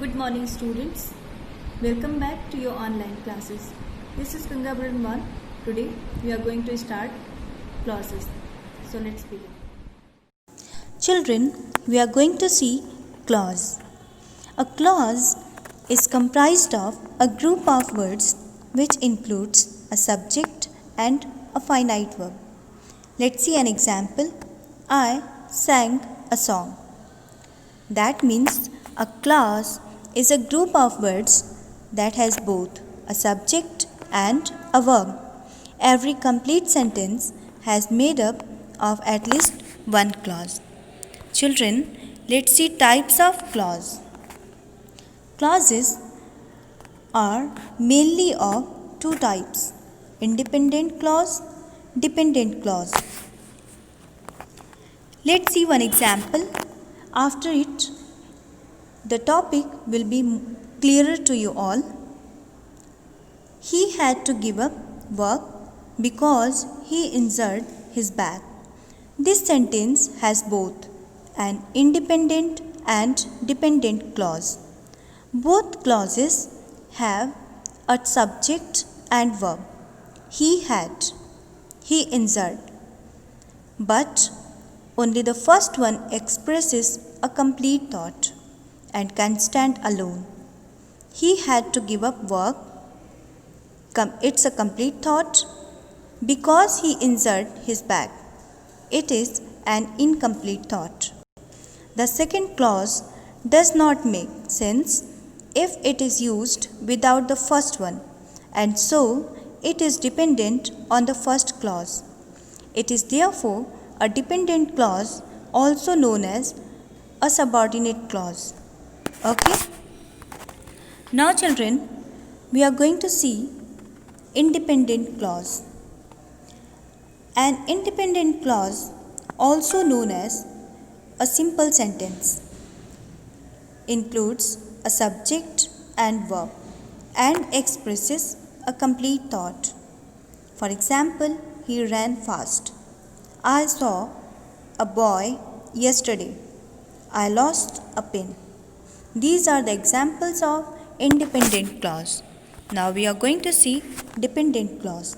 Good morning students. Welcome back to your online classes. This is Ganga Brahman. Today we are going to start clauses. So let's begin. Children, we are going to see clause. A clause is comprised of a group of words which includes a subject and a finite verb. Let's see an example. I sang a song. That means a clause is a group of words that has both a subject and a verb. Every complete sentence has made up of at least one clause. Children, let's see types of clause. Clauses are mainly of two types: independent clause, dependent clause. Let's see one example. After it, the topic will be clearer to you all. He had to give up work because he injured his back. This sentence has both an independent and dependent clause. Both clauses have a subject and verb. He had, he injured. But only the first one expresses a complete thought and can stand alone. He had to give up work. It's a complete thought. Because he injured his back, it is an incomplete thought. The second clause does not make sense if it is used without the first one, and so it is dependent on the first clause. It is therefore a dependent clause, also known as a subordinate clause. Okay? Now children, we are going to see independent clause. An independent clause, also known as a simple sentence, includes a subject and verb and expresses a complete thought. For example, he ran fast. I saw a boy yesterday. I lost a pen. These are the examples of independent clause. Now we are going to see dependent clause.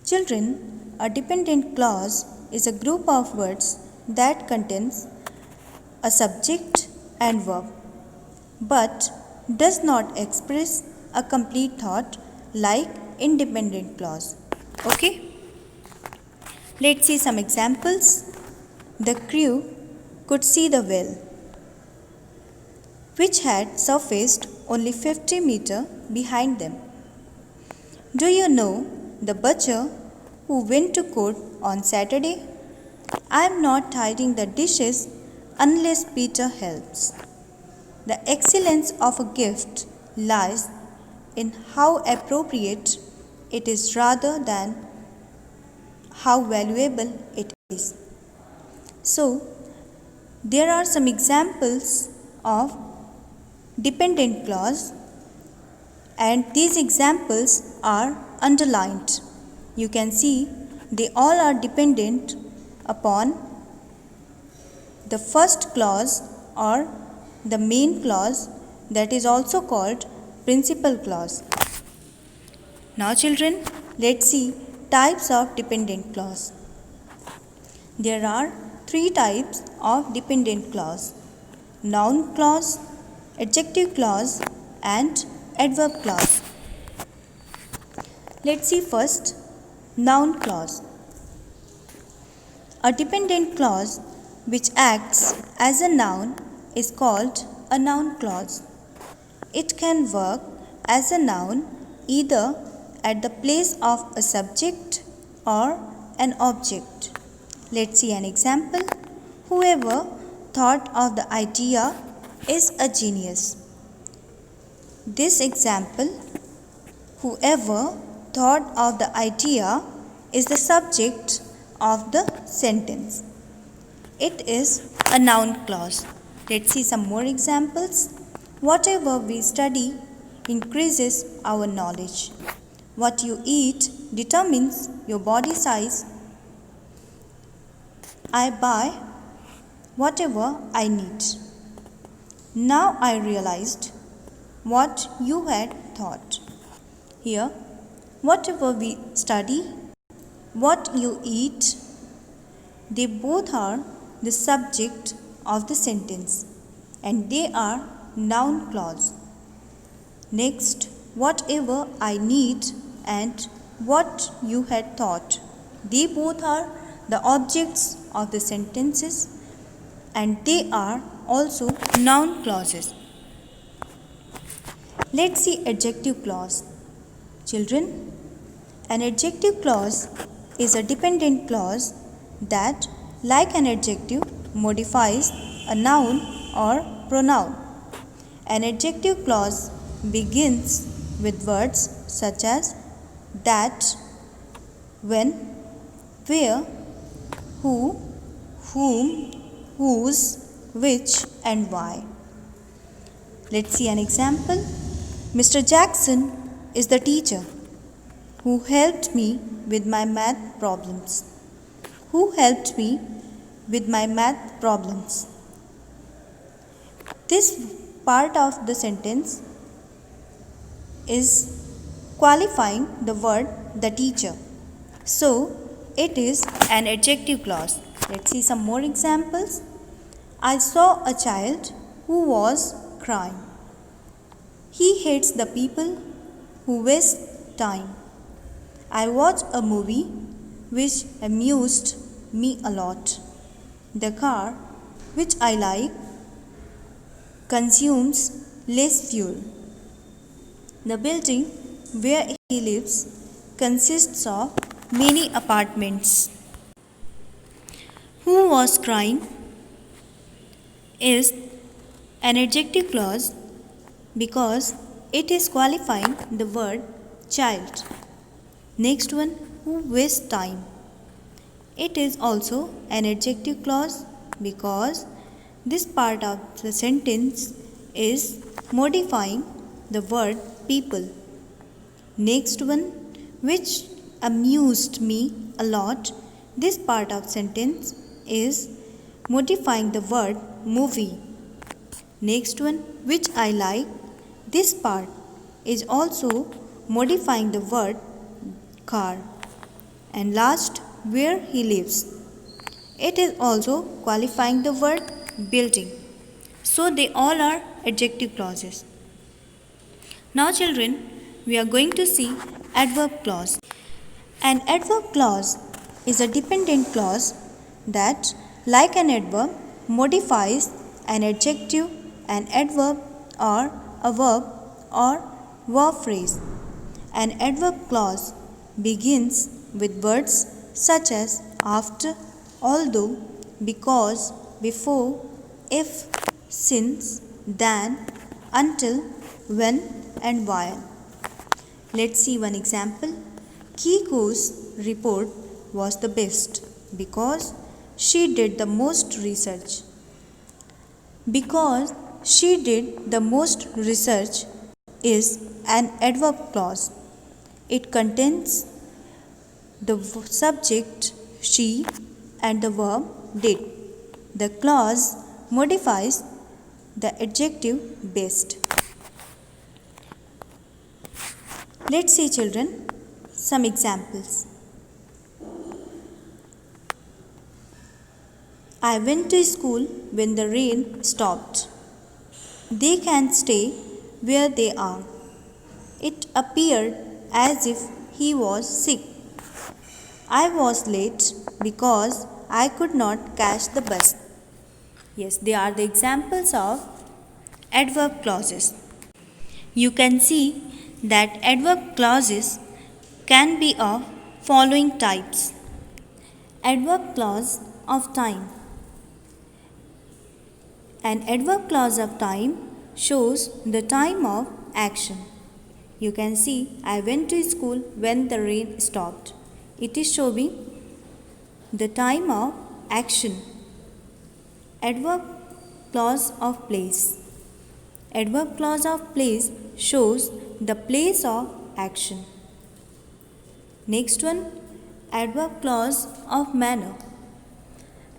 Children, a dependent clause is a group of words that contains a subject and verb, but does not express a complete thought like independent clause. Okay? Let's see some examples. The crew could see the well, which had surfaced only 50 meters behind them. Do you know the butcher who went to court on Saturday? I am not tidying the dishes unless Peter helps. The excellence of a gift lies in how appropriate it is rather than how valuable it is. So, there are some examples of dependent clause, and these examples are underlined. You can see they all are dependent upon the first clause or the main clause, that is also called principal clause. Now children, let's see types of dependent clause. There are three types of dependent clause: noun clause, adjective clause and adverb clause. Let's see first noun clause. A dependent clause which acts as a noun is called a noun clause. It can work as a noun either at the place of a subject or an object. Let's see an example. Whoever thought of the idea is a genius. This example, whoever thought of the idea, is the subject of the sentence. It is a noun clause. Let's see some more examples. Whatever we study increases our knowledge. What you eat determines your body size. I buy whatever I need. Now I realized what you had thought. Here, whatever we study, what you eat, they both are the subject of the sentence and they are noun clause. Next, whatever I need and what you had thought, they both are the objects of the sentences and they are also noun clauses. Let's see adjective clause. Children, an adjective clause is a dependent clause that, like an adjective, modifies a noun or pronoun. An adjective clause begins with words such as that, when, where, who, whom, whose, which, and why. Let's see an example. Mr. Jackson is the teacher who helped me with my math problems. Who helped me with my math problems? This part of the sentence is qualifying the word the teacher. So, it is an adjective clause. Let's see some more examples. I saw a child who was crying. He hates the people who waste time. I watched a movie which amused me a lot. The car, which I like, consumes less fuel. The building where he lives consists of many apartments. Who was crying is an adjective clause because it is qualifying the word child. Next one, who wastes time. It is also an adjective clause because this part of the sentence is modifying the word people. Next one, which amused me a lot. This part of sentence is modifying the word movie. Next one, which I like. This part is also modifying the word car. And last, where he lives. It is also qualifying the word building. So they all are adjective clauses. Now children, we are going to see adverb clause. An adverb clause is a dependent clause that, like an adverb, modifies an adjective, an adverb, or a verb or verb phrase. An adverb clause begins with words such as after, although, because, before, if, since, than, until, when, and while. Let's see one example. Kiko's report was the best because she did the most research. Because she did the most research is an adverb clause. It contains the subject she and the verb did. The clause modifies the adjective best. Let's see children some examples. I went to school when the rain stopped. They can stay where they are. It appeared as if he was sick. I was late because I could not catch the bus. Yes, they are the examples of adverb clauses. You can see that adverb clauses can be of following types. Adverb clause of time. An adverb clause of time shows the time of action. You can see, I went to school when the rain stopped. It is showing the time of action. Adverb clause of place. Adverb clause of place shows the place of action. Next one, adverb clause of manner.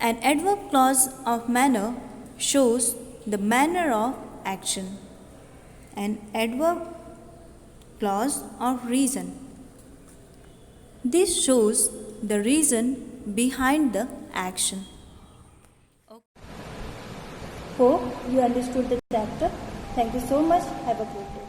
An adverb clause of manner shows the manner of action. An adverb clause of reason. This shows the reason behind the action. Hope you understood the chapter. Thank you so much. Have a good day.